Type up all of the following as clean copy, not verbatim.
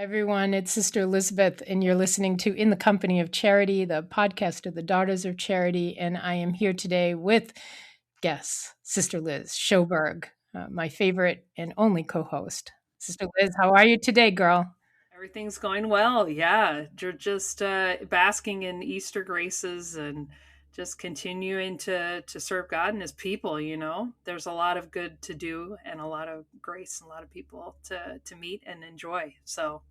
everyone. It's Sister Elizabeth, and you're listening to In the Company of Charity, the podcast of the Daughters of Charity. And I am here today with guest, Sister Liz Schoberg, my favorite and only co-host. Sister Liz, how are you today, girl? Everything's going well. Yeah, you're just basking in Easter graces and just continuing to serve God and His people. There's a lot of good to do and a lot of grace and a lot of people to meet and enjoy. So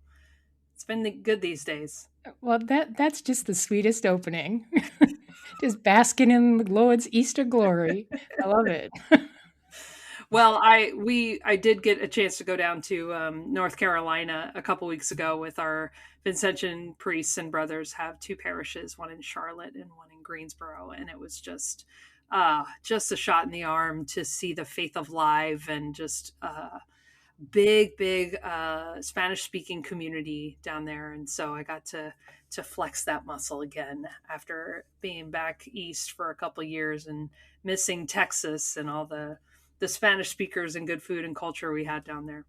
it's been good these days. Well, that's just the sweetest opening. Just basking in the Lord's Easter glory. I love it. Well, I did get a chance to go down to North Carolina a couple weeks ago with our Vincentian priests and brothers. Have two parishes, one in Charlotte and one in Greensboro, and it was just a shot in the arm to see the faith of live and just big Spanish speaking community down there. And so I got to flex that muscle again after being back east for a couple of years and missing Texas and all the Spanish speakers and good food and culture we had down there.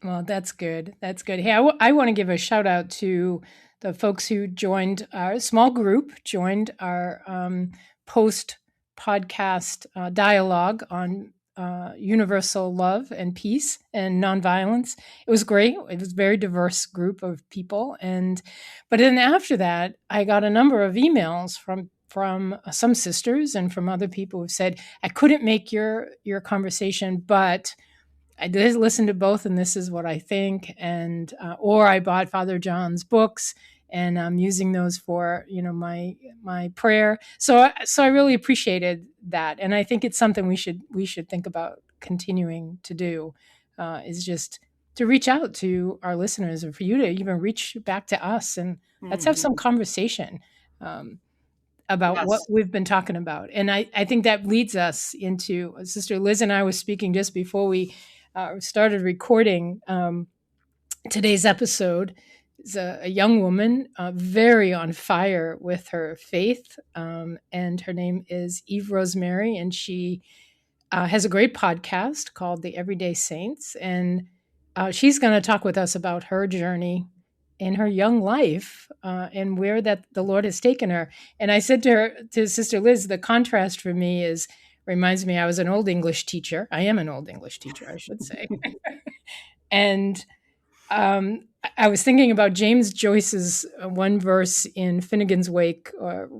Well, that's good. That's good. Hey, I want to give a shout out to the folks who joined our small group, joined our post podcast dialogue on universal love and peace and nonviolence. It was great. It was a very diverse group of people. But then after that, I got a number of emails from some sisters and from other people who said, I couldn't make your conversation, but I did listen to both, and this is what I think. And or I bought Father John's books, and I'm using those for my prayer. So I really appreciated that, and I think it's something we should think about continuing to do. Is just to reach out to our listeners, and for you to even reach back to us, and let's have some conversation. About what Yes. we've been talking about. And I think that leads us into Sister Liz and I was speaking just before we started recording today's episode. Is a young woman, very on fire with her faith, and her name is Eve Rosemary, and she has a great podcast called The Everyday Saints, and she's going to talk with us about her journey in her young life and where that the Lord has taken her. And I said to her, to Sister Liz, the contrast for me reminds me, I was an old English teacher. I am an old English teacher, I should say. And I was thinking about James Joyce's one verse in Finnegan's Wake,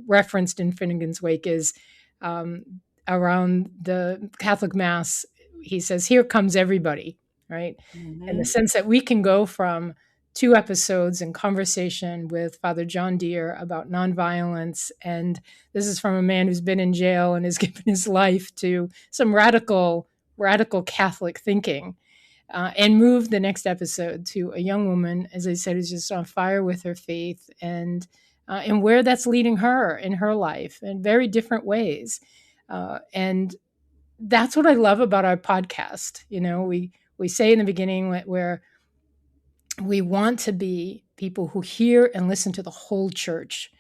referenced in Finnegan's Wake, is around the Catholic Mass. He says, "Here comes everybody," right? In the sense that we can go from 2 episodes in conversation with Father John Deere about nonviolence, and this is from a man who's been in jail and has given his life to some radical Catholic thinking. And move the next episode to a young woman, as I said, who's just on fire with her faith, and where that's leading her in her life in very different ways. And that's what I love about our podcast. We say in the beginning where we want to be people who hear and listen to the whole church,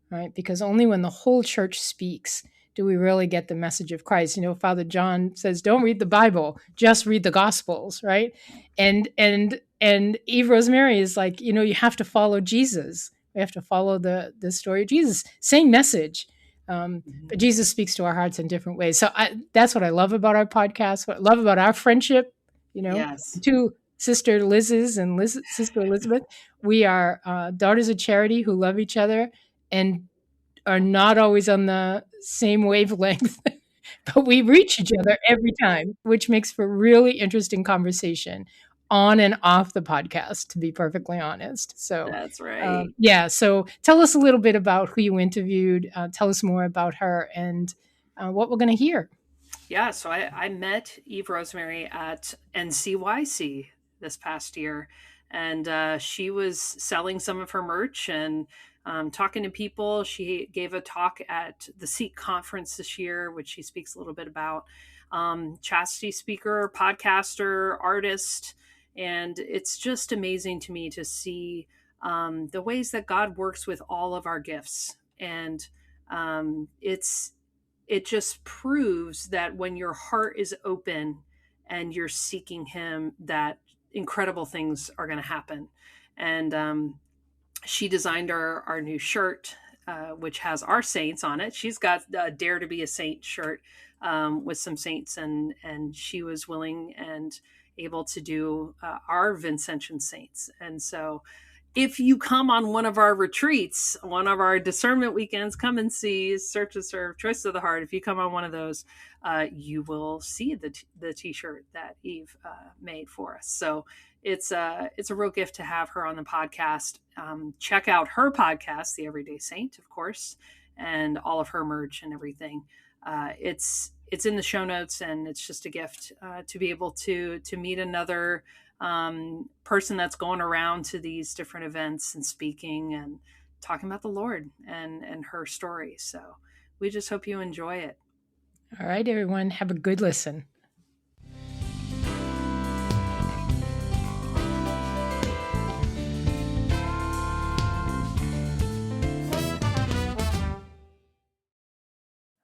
right? Because only when the whole church speaks do we really get the message of Christ. Father John says, don't read the Bible, just read the Gospels, right? And Eve Rosemary is like, you have to follow Jesus. We have to follow the story of Jesus. Same message, but Jesus speaks to our hearts in different ways. So that's what I love about our podcast, what I love about our friendship, Yes. two Sister Liz's and Sister Elizabeth. We are daughters of charity who love each other and are not always on the same wavelength, but we reach each other every time, which makes for really interesting conversation on and off the podcast, to be perfectly honest. So That's right. yeah, so tell us a little bit about who you interviewed, tell us more about her, and what we're going to hear. Yeah, so I met Eve Rosemary at NCYC this past year, and she was selling some of her merch and talking to people. She gave a talk at the Seek conference this year, which she speaks a little bit about. Chastity speaker, podcaster, artist, and it's just amazing to me to see the ways that God works with all of our gifts, and it just proves that when your heart is open and you're seeking Him, that incredible things are going to happen. And she designed our new shirt, which has our saints on it. She's got a Dare to be a Saint shirt with some saints, and she was willing and able to do our Vincentian saints. And so if you come on one of our retreats, one of our discernment weekends, come and see Search to Serve, Choice of the Heart. If you come on one of those, you will see the T-shirt that Eve made for us. So it's a real gift to have her on the podcast. Check out her podcast, The Everyday Saint, of course, and all of her merch and everything. It's in the show notes, and it's just a gift to be able to meet another person that's going around to these different events and speaking and talking about the Lord and her story. So we just hope you enjoy it. All right, everyone, have a good listen.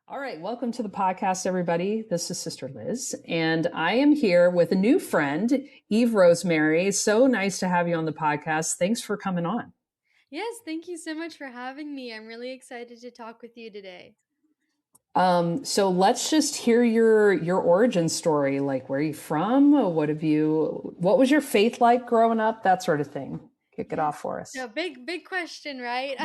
All right, welcome to the podcast, everybody. This is Sister Liz, and I am here with a new friend, Eve Rosemary. It's so nice to have you on the podcast. Thanks for coming on. Yes, thank you so much for having me. I'm really excited to talk with you today. So let's just hear your origin story. Like, where are you from? What was your faith like growing up? That sort of thing. Kick it off for us. So big question, right?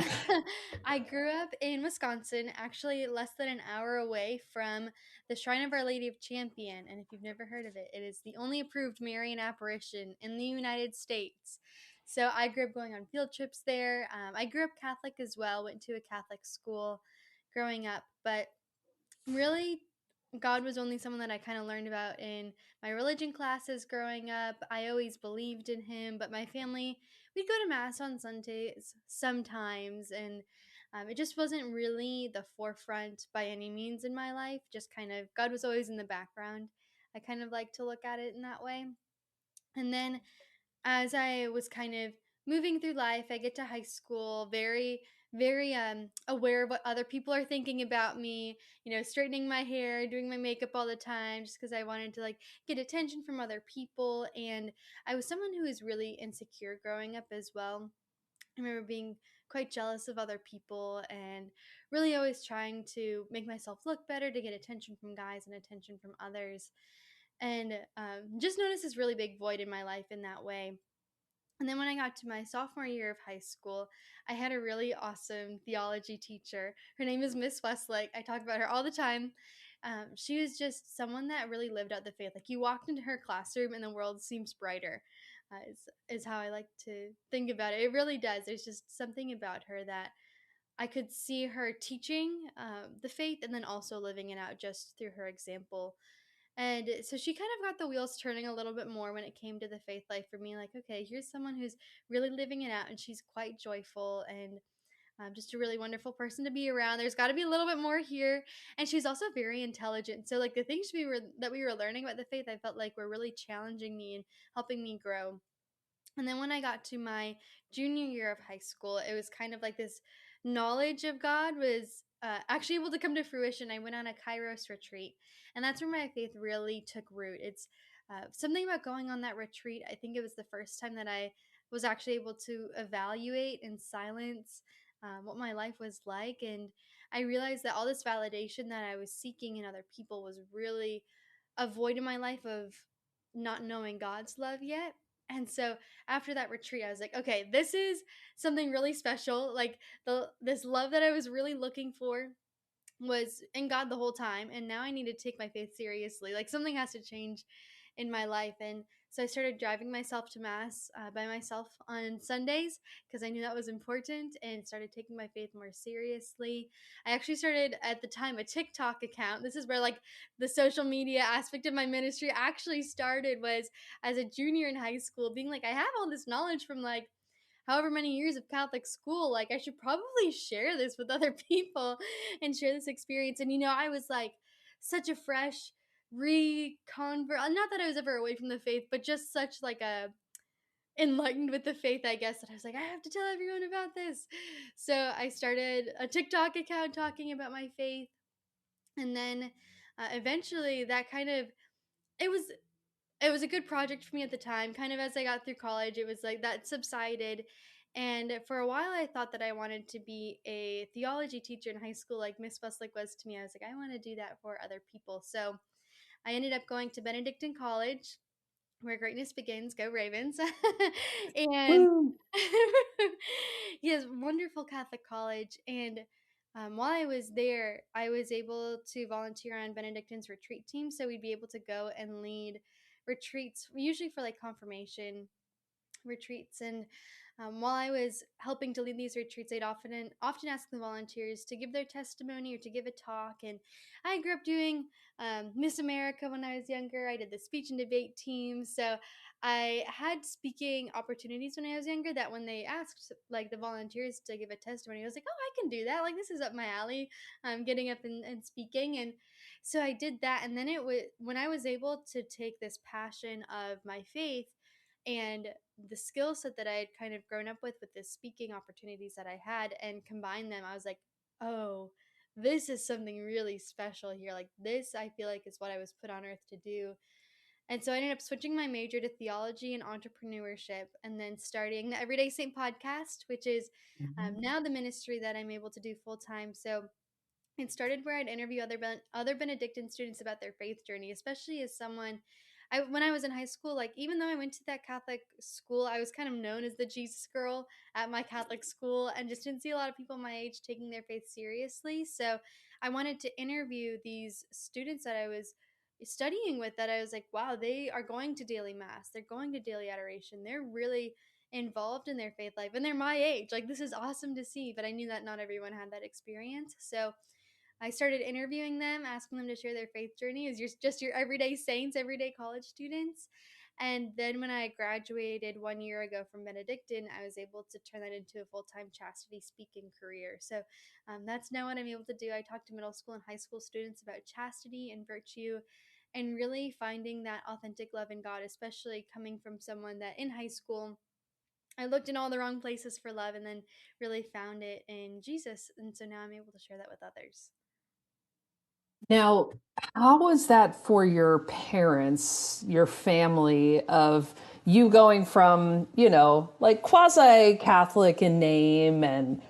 I grew up in Wisconsin, actually less than an hour away from the Shrine of Our Lady of Champion. And if you've never heard of it, it is the only approved Marian apparition in the United States. So I grew up going on field trips there. I grew up Catholic as well, went to a Catholic school growing up, but really God was only someone that I kind of learned about in my religion classes growing up. I always believed in him, but my family, we'd go to mass on Sundays sometimes, and it just wasn't really the forefront by any means in my life. Just kind of, God was always in the background. I kind of like to look at it in that way. And then as I was kind of moving through life, I get to high school, very aware of what other people are thinking about me, straightening my hair, doing my makeup all the time just because I wanted to like get attention from other people. And I was someone who was really insecure growing up as well. I remember being quite jealous of other people and really always trying to make myself look better to get attention from guys and attention from others. And just noticed this really big void in my life in that way. And then when I got to my sophomore year of high school, I had a really awesome theology teacher. Her name is Miss Westlake. I talk about her all the time. She was just someone that really lived out the faith. Like you walked into her classroom and the world seems brighter, is how I like to think about it. It really does. There's just something about her that I could see her teaching the faith and then also living it out just through her example. And so she kind of got the wheels turning a little bit more when it came to the faith life for me. Like, okay, here's someone who's really living it out and she's quite joyful and just a really wonderful person to be around. There's got to be a little bit more here. And she's also very intelligent. So, like, the things that we were learning about the faith, I felt like were really challenging me and helping me grow. And then when I got to my junior year of high school, it was kind of like this knowledge of God was actually able to come to fruition. I went on a Kairos retreat, and that's where my faith really took root. It's something about going on that retreat. I think it was the first time that I was actually able to evaluate in silence what my life was like. And I realized that all this validation that I was seeking in other people was really a void in my life of not knowing God's love yet. And so after that retreat, I was like, okay, this is something really special. Like this love that I was really looking for was in God the whole time, and now I need to take my faith seriously. Like something has to change in my life. And so I started driving myself to mass by myself on Sundays because I knew that was important, and started taking my faith more seriously. I actually started at the time a TikTok account. This is where like the social media aspect of my ministry actually started, was as a junior in high school being like, I have all this knowledge from like however many years of Catholic school, like I should probably share this with other people and share this experience. And I was like such a fresh reconvert. Not that I was ever away from the faith, but just such like a enlightened with the faith, I guess, that I was like, I have to tell everyone about this. So I started a TikTok account talking about my faith, and then eventually that kind of it was it was a good project for me at the time. Kind of as I got through college, it was like that subsided. And for a while, I thought that I wanted to be a theology teacher in high school, like Miss Westlick was to me. I was like, I want to do that for other people. So I ended up going to Benedictine College, where greatness begins. Go Ravens! And Woo! yes, wonderful Catholic college. And while I was there, I was able to volunteer on Benedictine's retreat team. So we'd be able to go and lead retreats, usually for like confirmation retreats. And while I was helping to lead these retreats, I'd often ask the volunteers to give their testimony or to give a talk. And I grew up doing Miss America when I was younger. I did the speech and debate team, so I had speaking opportunities when I was younger. That when they asked like the volunteers to give a testimony, I was like, "Oh, I can do that! Like this is up my alley." Getting up and speaking, and so I did that. And then it was when I was able to take this passion of my faith and the skill set that I had kind of grown up with the speaking opportunities that I had and combine them, I was like, oh, this is something really special here. Like, this, I feel like, is what I was put on earth to do. And so I ended up switching my major to theology and entrepreneurship and then starting the Everyday Saint podcast, which is now the ministry that I'm able to do full time. So it started where I'd interview other Benedictine students about their faith journey, especially as someone. When I was in high school, like even though I went to that Catholic school, I was kind of known as the Jesus girl at my Catholic school, and just didn't see a lot of people my age taking their faith seriously. So I wanted to interview these students that I was studying with. That I was like, wow, they are going to daily mass, they're going to daily adoration, they're really involved in their faith life, and they're my age. Like this is awesome to see, but I knew that not everyone had that experience. So I started interviewing them, asking them to share their faith journey as just your everyday saints, everyday college students. And then when I graduated 1 year ago from Benedictine, I was able to turn that into a full time chastity speaking career. So that's now what I'm able to do. I talk to middle school and high school students about chastity and virtue and really finding that authentic love in God, especially coming from someone that in high school I looked in all the wrong places for love and then really found it in Jesus. And so now I'm able to share that with others. Now, how was that for your parents, your family, of you going from, like quasi Catholic in name and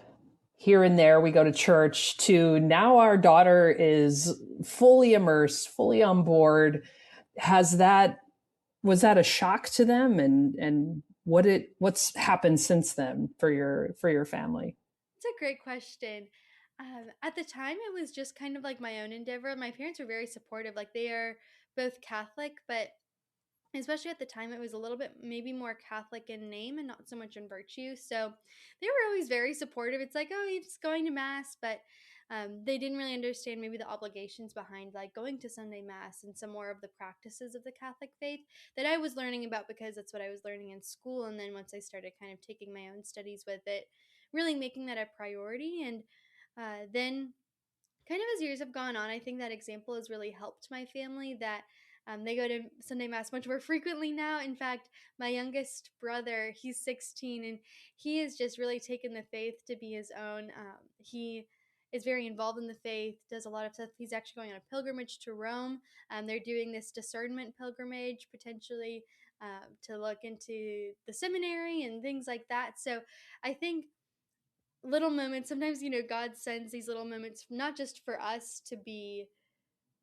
here and there we go to church to now our daughter is fully immersed, fully on board? Has that Was that a shock to them, and what's happened since then for your family? It's a great question. At the time, it was just kind of like my own endeavor. My parents were very supportive. Like they are both Catholic, but especially at the time, it was a little bit maybe more Catholic in name and not so much in virtue. So they were always very supportive. It's like, oh, you're just going to mass, but they didn't really understand maybe the obligations behind like going to Sunday mass and some more of the practices of the Catholic faith that I was learning about because that's what I was learning in school. And then once I started kind of taking my own studies with it, really making that a priority. And then kind of as years have gone on, I think that example has really helped my family that they go to Sunday Mass much more frequently now. In fact, my youngest brother, he's 16, and he has just really taken the faith to be his own. He is very involved in the faith, does a lot of stuff. He's actually going on a pilgrimage to Rome. They're doing this discernment pilgrimage, potentially to look into the seminary and things like that. So I think little moments sometimes God sends these little moments not just for us to be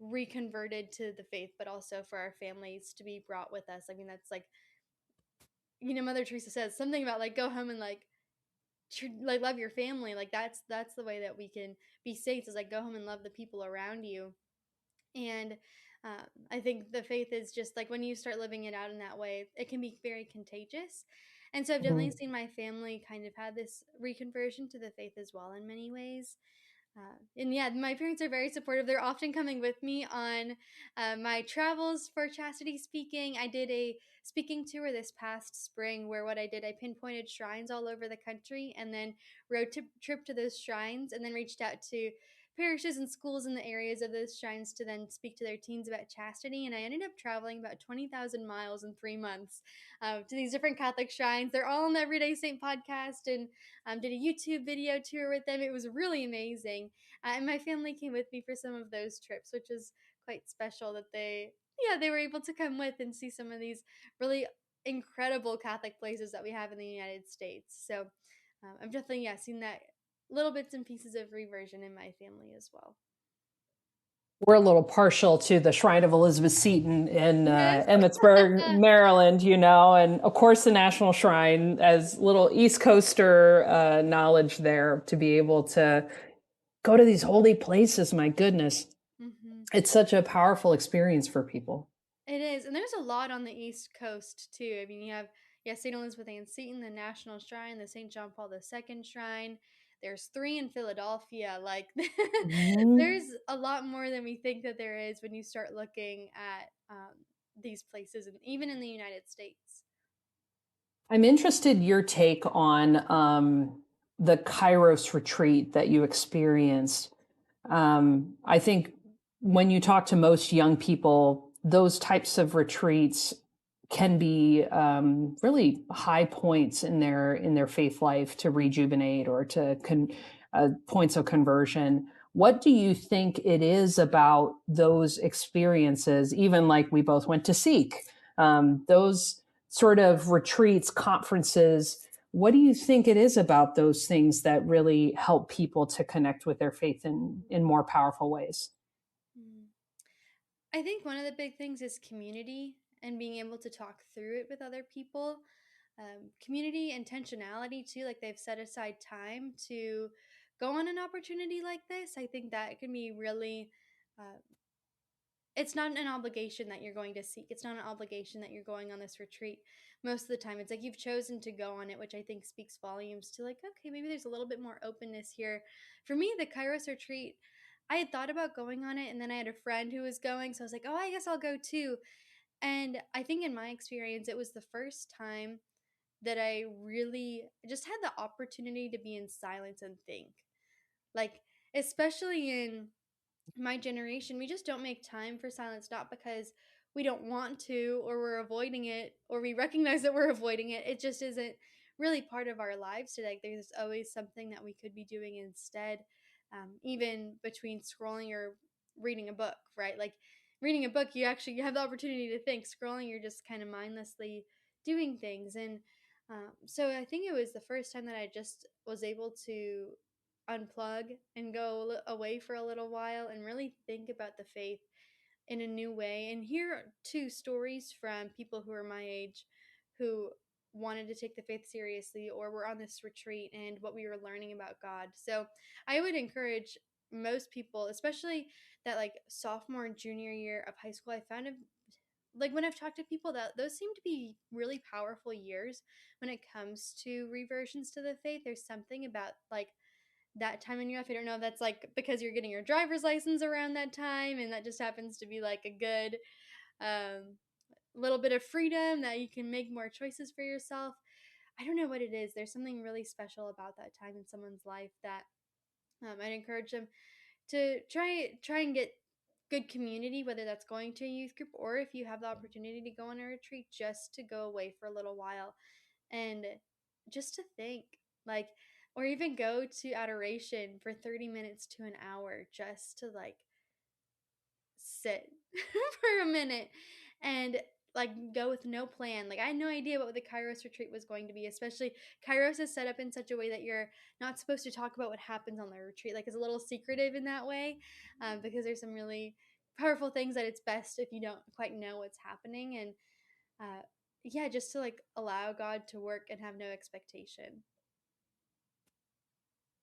reconverted to the faith but also for our families to be brought with us. I mean, that's like Mother Teresa says something about like go home and like love your family. Like that's the way that we can be saints, is like go home and love the people around you. And I think the faith is just like when you start living it out in that way, it can be very contagious. And so I've definitely Mhm. seen my family kind of had this reconversion to the faith as well in many ways. And yeah, my parents are very supportive. They're often coming with me on my travels for chastity speaking. I did a speaking tour this past spring where what I did, I pinpointed shrines all over the country and then trip to those shrines and then reached out to parishes and schools in the areas of those shrines to then speak to their teens about chastity. And I ended up traveling about 20,000 miles in 3 months to these different Catholic shrines. They're all on the Everyday Saint podcast, and did a YouTube video tour with them. It was really amazing. And my family came with me for some of those trips, which is quite special that they were able to come with and see some of these really incredible Catholic places that we have in the United States. So I've definitely seen that little bits and pieces of reversion in my family as well. We're a little partial to the Shrine of Elizabeth Seton in Yes. Emmitsburg, Maryland, and of course the National Shrine, as little East Coaster knowledge there to be able to go to these holy places. My goodness, it's such a powerful experience for people. It is, and there's a lot on the East Coast too. I mean, you have St. Elizabeth Ann Seton, the National Shrine, the St. John Paul II Shrine. There's 3 in Philadelphia. Like, there's a lot more than we think that there is when you start looking at these places, and even in the United States. I'm interested in your take on the Kairos retreat that you experienced. I think when you talk to most young people, those types of retreats can be really high points in their faith life to rejuvenate or to points of conversion. What do you think it is about those experiences, even like we both went to Seek, those sort of retreats, conferences? What do you think it is about those things that really help people to connect with their faith in more powerful ways? I think one of the big things is community and being able to talk through it with other people. Community intentionality too, like they've set aside time to go on an opportunity like this. I think that can be really it's not an obligation that you're going to seek. It's not an obligation that you're going on this retreat. Most of the time, it's like you've chosen to go on it, which I think speaks volumes to like, okay, maybe there's a little bit more openness here. For me, the Kairos retreat, I had thought about going on it, and then I had a friend who was going, so I was like, oh, I guess I'll go too. And I think in my experience, it was the first time that I really just had the opportunity to be in silence and think. Like, especially in my generation, we just don't make time for silence, not because we don't want to or we're avoiding it or we recognize that we're avoiding it. It just isn't really part of our lives today. There's always something that we could be doing instead, even between scrolling or reading a book, right? Like reading a book, you have the opportunity to think. Scrolling, you're just kind of mindlessly doing things. And so I think it was the first time that I just was able to unplug and go away for a little while and really think about the faith in a new way and hear two stories from people who are my age who wanted to take the faith seriously or were on this retreat and what we were learning about God. So I would encourage most people, especially that like sophomore and junior year of high school, I found it like when I've talked to people that those seem to be really powerful years when it comes to reversions to the faith. There's something about like that time in your life. I don't know if that's like because you're getting your driver's license around that time and that just happens to be like a good little bit of freedom that you can make more choices for yourself. I don't know what it is. There's something really special about that time in someone's life that I'd encourage them to try and get good community, whether that's going to a youth group or if you have the opportunity to go on a retreat, just to go away for a little while and just to think, like, or even go to adoration for 30 minutes to an hour just to like sit for a minute and like go with no plan. Like I had no idea what the Kairos retreat was going to be, especially Kairos is set up in such a way that you're not supposed to talk about what happens on the retreat. Like it's a little secretive in that way because there's some really powerful things that it's best if you don't quite know what's happening. And just to like allow God to work and have no expectation.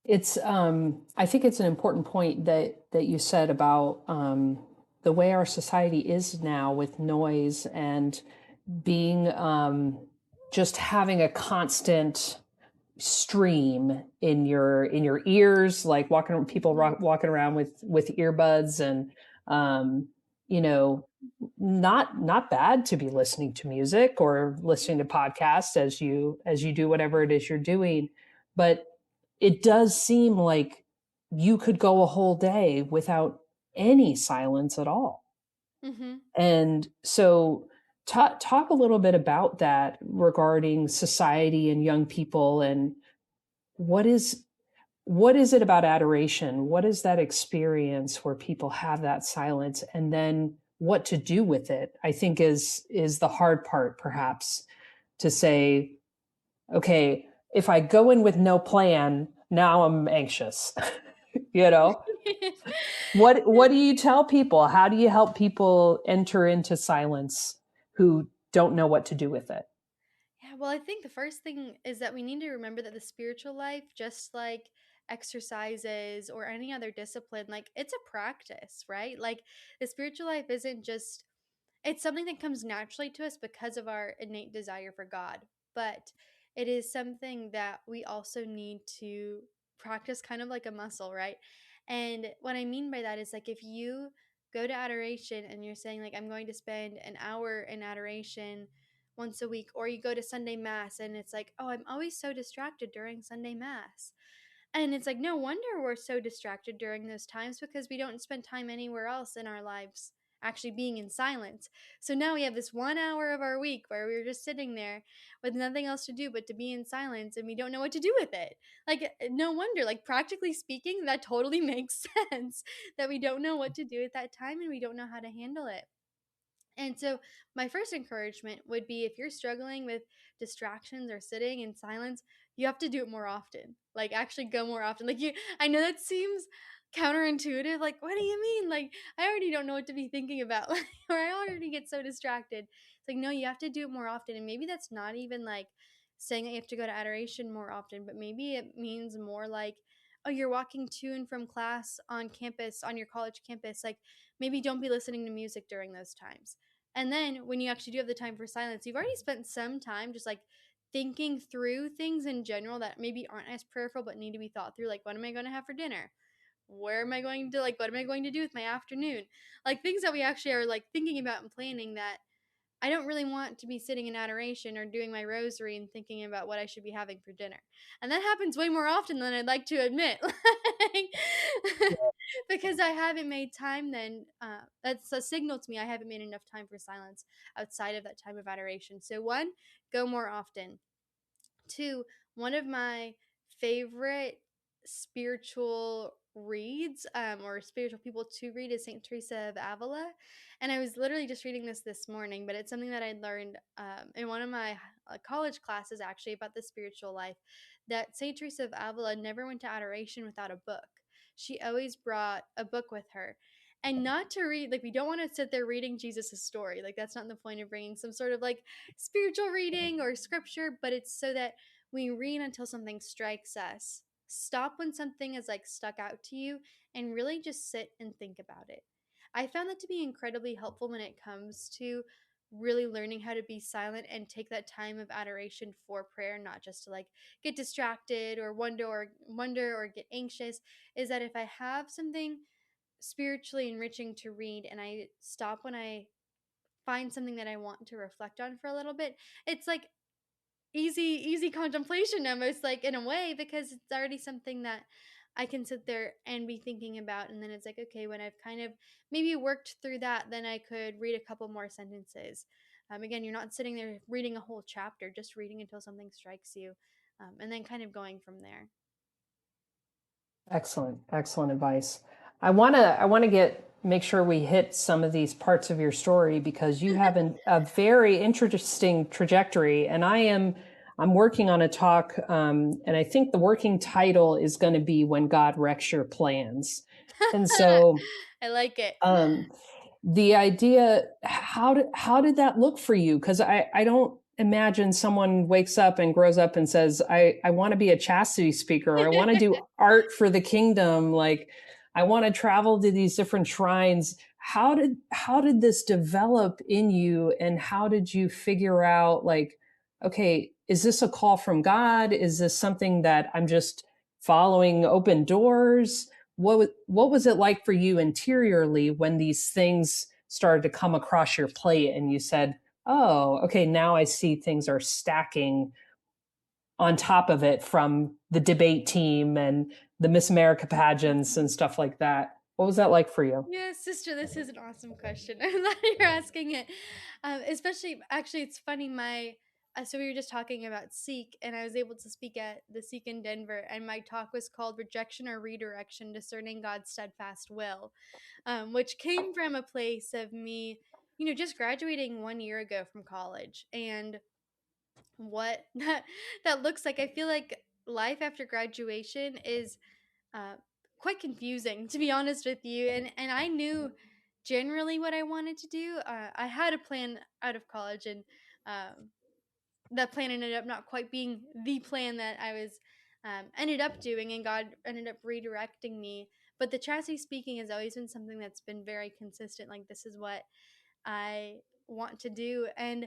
It's I think it's an important point that you said about the way our society is now with noise and being just having a constant stream in your ears, like walking around with earbuds, and you know, not bad to be listening to music or listening to podcasts as you do whatever it is you're doing, but it does seem like you could go a whole day without any silence at all. Mm-hmm. And so talk a little bit about that regarding society and young people, and what is it about adoration? What is that experience where people have that silence, and then what to do with it? I think is the hard part, perhaps, to say, okay, if I go in with no plan, now I'm anxious. You know, what do you tell people? How do you help people enter into silence who don't know what to do with it? Yeah, well, I think the first thing is that we need to remember that the spiritual life, just like exercises or any other discipline, like it's a practice, right? Like the spiritual life isn't just, it's something that comes naturally to us because of our innate desire for God, but it is something that we also need to practice kind of like a muscle, right? And what I mean by that is like if you go to adoration and you're saying like I'm going to spend an hour in adoration once a week, or you go to Sunday mass and it's like, oh, I'm always so distracted during Sunday mass. And it's like, no wonder we're so distracted during those times because we don't spend time anywhere else in our lives actually being in silence. So now we have this 1 hour of our week where we're just sitting there with nothing else to do but to be in silence, and we don't know what to do with it. Like, no wonder, like, practically speaking, that totally makes sense that we don't know what to do at that time and we don't know how to handle it. And so, my first encouragement would be if you're struggling with distractions or sitting in silence, you have to do it more often. Like, actually go more often. Like, I know that seems counterintuitive. Like, what do you mean? Like, I already don't know what to be thinking about, or I already get so distracted. It's like, no, you have to do it more often. And maybe that's not even like saying that you have to go to adoration more often, but maybe it means more like, oh, you're walking to and from class on campus, on your college campus. Like, maybe don't be listening to music during those times. And then when you actually do have the time for silence, you've already spent some time just like thinking through things in general that maybe aren't as prayerful but need to be thought through. Like, what am I going to have for dinner? Where am I going to, like, what am I going to do with my afternoon? Like, things that we actually are like thinking about and planning that I don't really want to be sitting in adoration or doing my rosary and thinking about what I should be having for dinner. And that happens way more often than I'd like to admit. Because I haven't made time then. That's a signal to me I haven't made enough time for silence outside of that time of adoration. So, one, go more often. Two, one of my favorite spiritual reads or spiritual people to read is Saint Teresa of Avila. And I was literally just reading this morning, but it's something that I learned in one of my college classes actually about the spiritual life, that Saint Teresa of Avila never went to adoration without a book. She always brought a book with her. And not to read, like, we don't want to sit there reading Jesus' story. Like, that's not the point of bringing some sort of like spiritual reading or scripture, but it's so that we read until something strikes us. Stop when something is like stuck out to you and really just sit and think about it. I found that to be incredibly helpful when it comes to really learning how to be silent and take that time of adoration for prayer, not just to like get distracted or wonder or get anxious. Is that if I have something spiritually enriching to read and I stop when I find something that I want to reflect on for a little bit, it's like easy contemplation almost, like, in a way, because it's already something that I can sit there and be thinking about. And then it's like, okay, when I've kind of maybe worked through that, then I could read a couple more sentences. Again, you're not sitting there reading a whole chapter, just reading until something strikes you, and then kind of going from there. Excellent advice. I want to make sure we hit some of these parts of your story, because you have a very interesting trajectory, and I'm working on a talk, and I think the working title is going to be "When God Wrecks Your Plans," and so I like it. um, the idea, how did that look for you? Because I don't imagine someone wakes up and grows up and says, I want to be a chastity speaker, or I want to do art for the kingdom, like I want to travel to these different shrines. How did this develop in you, and how did you figure out, like, okay, is this a call from God? Is this something that I'm just following open doors? What was it like for you interiorly when these things started to come across your plate and you said, oh, okay, now I see things are stacking on top of it, from the debate team and the Miss America pageants and stuff like that. What was that like for you? Yeah, sister, this is an awesome question. I'm glad you're asking it. Especially, actually, it's funny. So we were just talking about Seek, and I was able to speak at the Seek in Denver, and my talk was called "Rejection or Redirection: Discerning God's Steadfast Will," which came from a place of me, just graduating 1 year ago from college, and what that looks like. I feel like life after graduation is uh, quite confusing, to be honest with you. And I knew generally what I wanted to do. I had a plan out of college, and um, that plan ended up not quite being the plan that I was ended up doing, and God ended up redirecting me. But the chastity speaking has always been something that's been very consistent. Like, this is what I want to do, and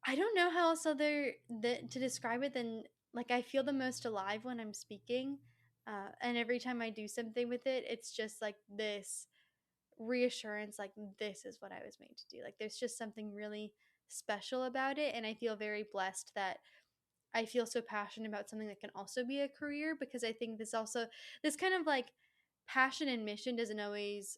I don't know how else to describe it than, like, I feel the most alive when I'm speaking, and every time I do something with it, it's just like this reassurance, like, this is what I was made to do. Like, there's just something really special about it, and I feel very blessed that I feel so passionate about something that can also be a career, because I think this kind of like passion and mission doesn't always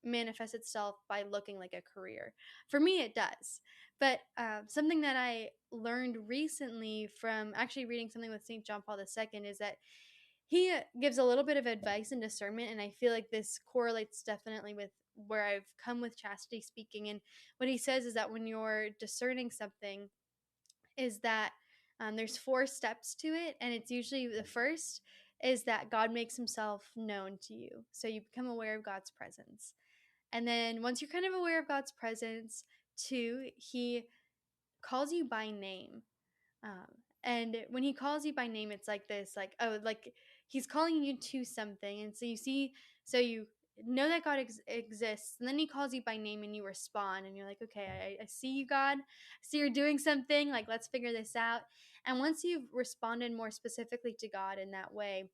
manifest itself by looking like a career. For me, it does. But something that I learned recently from actually reading something with St. John Paul II is that he gives a little bit of advice and discernment. And I feel like this correlates definitely with where I've come with chastity speaking. And what he says is that when you're discerning something, is that there's 4 steps to it, and it's usually the first is that God makes himself known to you. So you become aware of God's presence. And then once you're kind of aware of God's presence, 2, he calls you by name. Um, and when he calls you by name, it's like this, like, oh, like he's calling you to something. And so you know that God exists. And then he calls you by name and you respond. And you're like, okay, I see you, God. I see you're doing something. Like, let's figure this out. And once you've responded more specifically to God in that way,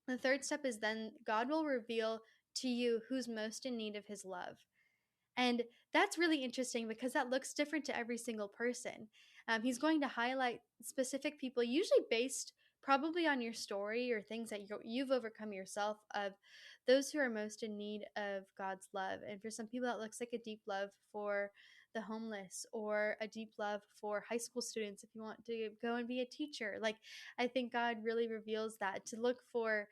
the third step is then God will reveal to you who's most in need of his love. And that's really interesting because that looks different to every single person. He's going to highlight specific people, usually based probably on your story or things that you've overcome yourself, of those who are most in need of God's love. And for some people, that looks like a deep love for the homeless, or a deep love for high school students if you want to go and be a teacher. Like, I think God really reveals that, to look for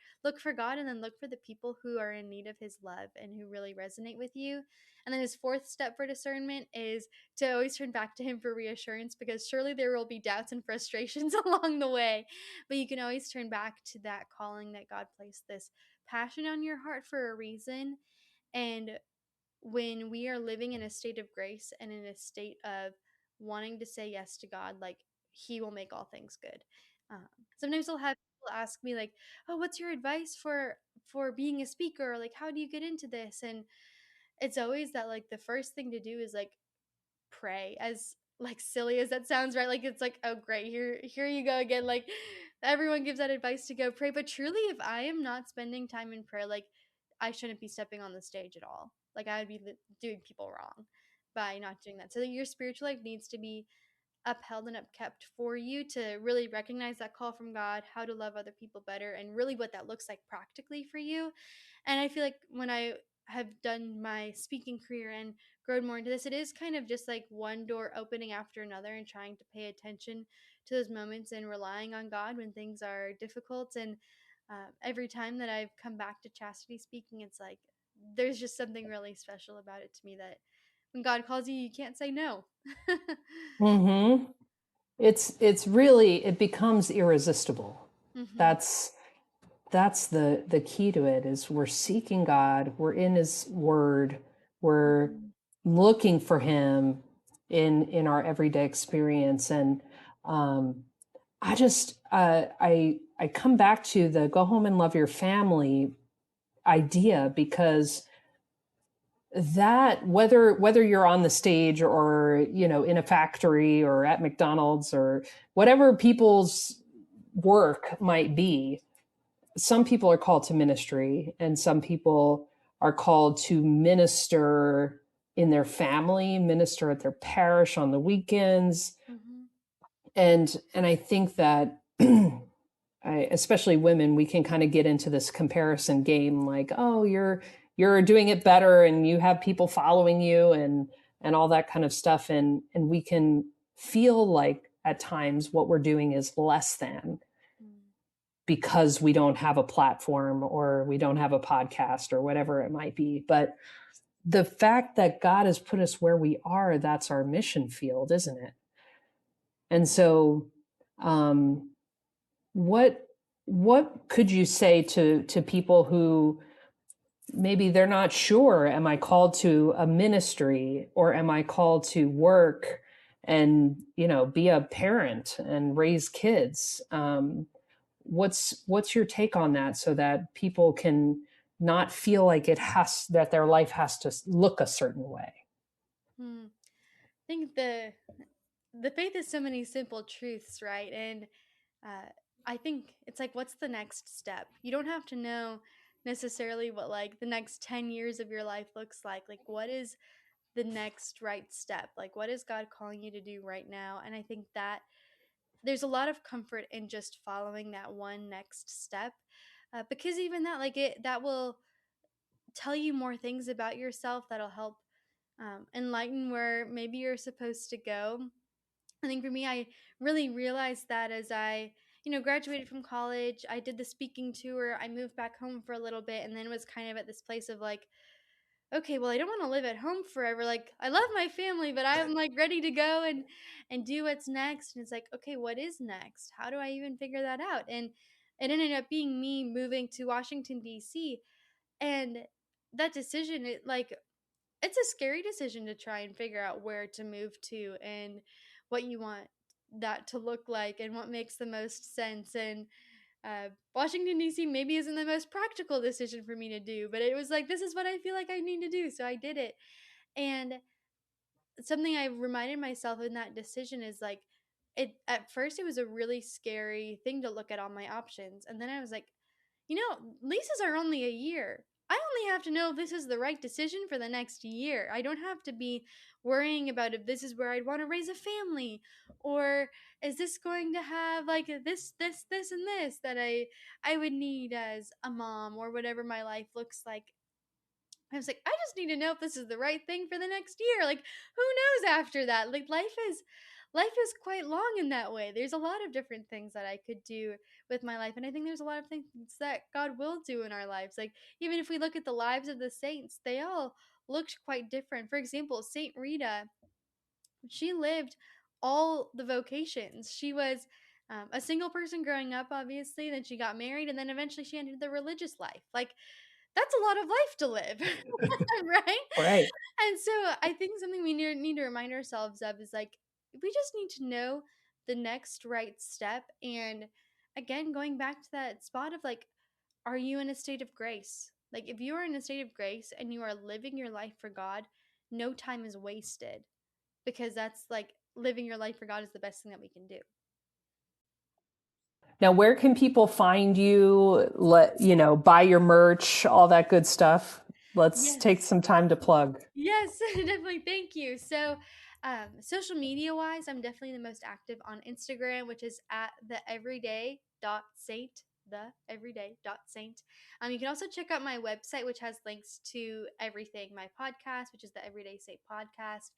God, and then look for the people who are in need of his love and who really resonate with you. And then his fourth step for discernment is to always turn back to him for reassurance, because surely there will be doubts and frustrations along the way. But you can always turn back to that calling that God placed this passion on your heart for a reason. And when we are living in a state of grace and in a state of wanting to say yes to God, like, he will make all things good. Um, Sometimes I'll have people ask me, like, oh, what's your advice for being a speaker? Or, like, how do you get into this? And it's always that, like, the first thing to do is, like, pray. As, like, silly as that sounds, right? Like, it's like, oh great, here you go again. Like, everyone gives that advice to go pray, but truly, if I am not spending time in prayer, like, I shouldn't be stepping on the stage at all. Like, I would be doing people wrong by not doing that. So that your spiritual life needs to be upheld and upkept for you to really recognize that call from God, how to love other people better, and really what that looks like practically for you. And I feel like when I have done my speaking career and grown more into this, it is kind of just like one door opening after another, and trying to pay attention to those moments and relying on God when things are difficult. And every time that I've come back to chastity speaking, it's like there's just something really special about it to me, that when God calls you, you can't say no. Mm-hmm. It's really, it becomes irresistible. Mm-hmm. That's the key to it, is we're seeking God, we're in his word, we're Mm-hmm. looking for him in our everyday experience. And I just I come back to the go home and love your family idea, because that, whether you're on the stage, or in a factory, or at McDonald's, or whatever people's work might be, some people are called to ministry, and some people are called to minister in their family, minister at their parish on the weekends. Mm-hmm. And I think that especially women, we can kind of get into this comparison game, like, oh, you're doing it better, and you have people following you, and all that kind of stuff, and we can feel like at times what we're doing is less than because we don't have a platform or we don't have a podcast or whatever it might be. But the fact that God has put us where we are, that's our mission field, isn't it? And so, what could you say to people who maybe they're not sure, am I called to a ministry, or am I called to work and, be a parent and raise kids? What's your take on that, so that people can not feel like that their life has to look a certain way? I think the faith is so many simple truths, right? And uh, I think it's like, what's the next step? You don't have to know necessarily what like the next 10 years of your life looks like. Like, what is the next right step? Like, what is God calling you to do right now? And I think that there's a lot of comfort in just following that one next step, because even that, like, that will tell you more things about yourself that'll help enlighten where maybe you're supposed to go. I think for me, I really realized that as I, graduated from college. I did the speaking tour. I moved back home for a little bit, and then was kind of at this place of like, okay, well, I don't want to live at home forever. Like, I love my family, but I'm like ready to go and do what's next. And it's like, okay, what is next? How do I even figure that out? And it ended up being me moving to Washington D.C. And that decision, it's a scary decision to try and figure out where to move to and what you want that to look like and what makes the most sense. And Washington, D.C. maybe isn't the most practical decision for me to do, but it was like, this is what I feel like I need to do. So I did it. And something I reminded myself in that decision is like, at first it was a really scary thing to look at all my options. And then I was like, leases are only a year. I only have to know if this is the right decision for the next year. I don't have to be worrying about if this is where I'd want to raise a family, or is this going to have like this, and this that I would need as a mom, or whatever my life looks like. I was like, I just need to know if this is the right thing for the next year. Like, who knows after that? Like, life is quite long in that way. There's a lot of different things that I could do with my life, and I think there's a lot of things that God will do in our lives. Like, even if we look at the lives of the saints, they all looked quite different. For example, Saint Rita, she lived all the vocations. She was a single person growing up, obviously. Then she got married, and then eventually she entered the religious life. Like, that's a lot of life to live, right? Right. And so I think something we need to remind ourselves of is like, we just need to know the next right step. And again, going back to that spot of like, are you in a state of grace? Like, if you are in a state of grace and you are living your life for God, no time is wasted, because that's like, living your life for God is the best thing that we can do. Now, where can people find you? Buy your merch, all that good stuff. Let's take Yes. some time to plug. Yes, definitely. Thank you. So, social media wise, I'm definitely the most active on Instagram, which is at theeveryday.saint. The everyday.saint. You can also check out my website, which has links to everything. My podcast, which is the Everyday Saint podcast.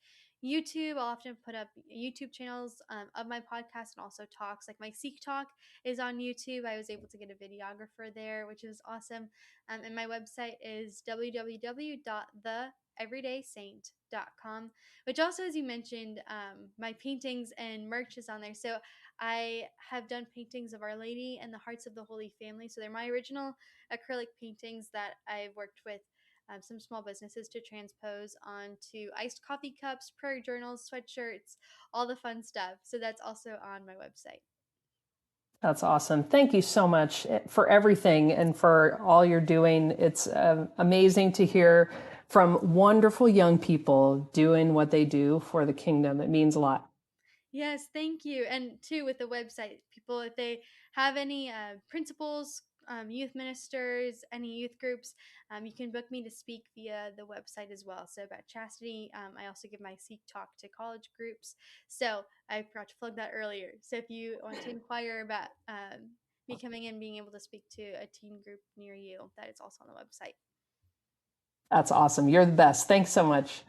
YouTube, I'll often put up YouTube channels of my podcast, and also talks. Like my Seek Talk is on YouTube. I was able to get a videographer there, which is awesome. And my website is www.theeverydaysaint.com, which also, as you mentioned, my paintings and merch is on there. So I have done paintings of Our Lady and the Hearts of the Holy Family. So they're my original acrylic paintings that I've worked with some small businesses to transpose onto iced coffee cups, prayer journals, sweatshirts, all the fun stuff. So that's also on my website. That's awesome. Thank you so much for everything and for all you're doing. It's amazing to hear from wonderful young people doing what they do for the kingdom. It means a lot. Yes, thank you. And too, with the website, people, if they have any principals, youth ministers, any youth groups, you can book me to speak via the website as well. So about chastity, I also give my Seek Talk to college groups. So I forgot to plug that earlier. So if you want to inquire about me coming in, being able to speak to a teen group near you, that is also on the website. That's awesome. You're the best. Thanks so much.